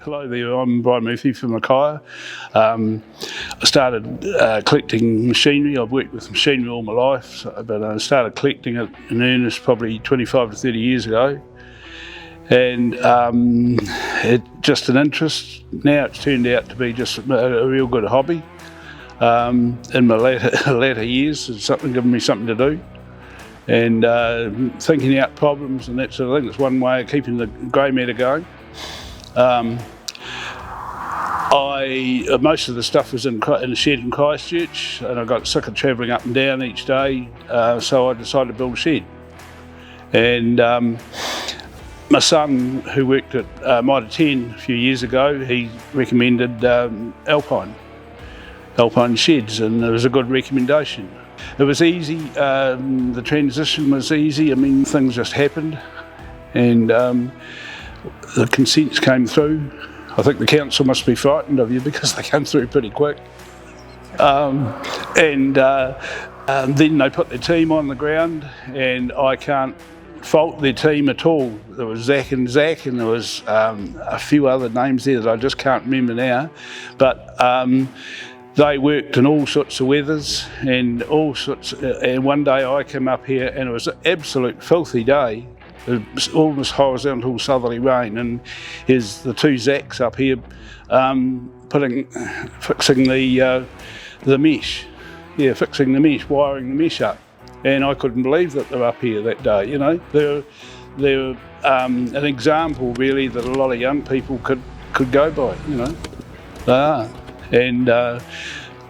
Hello there, I'm Bryan Murphy from Mackay. I started collecting machinery. I've worked with machinery all my life, but I started collecting it in earnest probably 25 to 30 years ago. And it's just an interest. Now it's turned out to be just a real good hobby. In my latter years, it's giving me something to do. And thinking out problems and that sort of thing. It's one way of keeping the grey matter going. Most of the stuff was in a shed in Christchurch, and I got sick of travelling up and down each day, so I decided to build a shed. And my son, who worked at Mitre 10 a few years ago, he recommended Alpine sheds, and it was a good recommendation. It was easy, the transition was easy. I mean, things just happened, and the consents came through. I think the council must be frightened of you because they came through pretty quick. Then they put their team on the ground, and I can't fault their team at all. There was Zach, and there was a few other names there that I just can't remember now. But they worked in all sorts of weathers and all sorts. And one day I came up here, and it was an absolute filthy day. It was almost horizontal southerly rain, and here's the two Zacks up here fixing the mesh. Yeah, fixing the mesh, wiring the mesh up. And I couldn't believe that they're up here that day, you know. They're an example really that a lot of young people could go by, you know. They are. And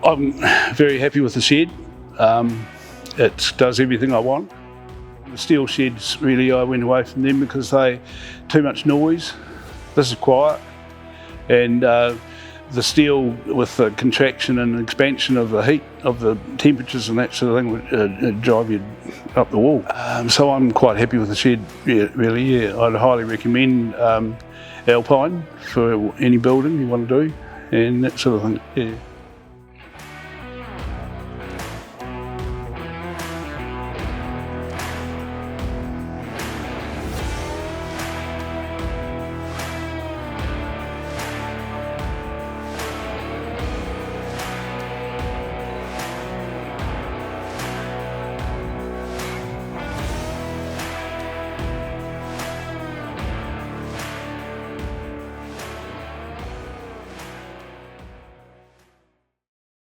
I'm very happy with the shed. It does everything I want. The steel sheds, really, I went away from them because they too much noise. This is quiet, and the steel, with the contraction and expansion of the heat, of the temperatures and that sort of thing, would drive you up the wall. So I'm quite happy with the shed, yeah, really. Yeah, I'd highly recommend Alpine for any building you want to do, and that sort of thing. Yeah.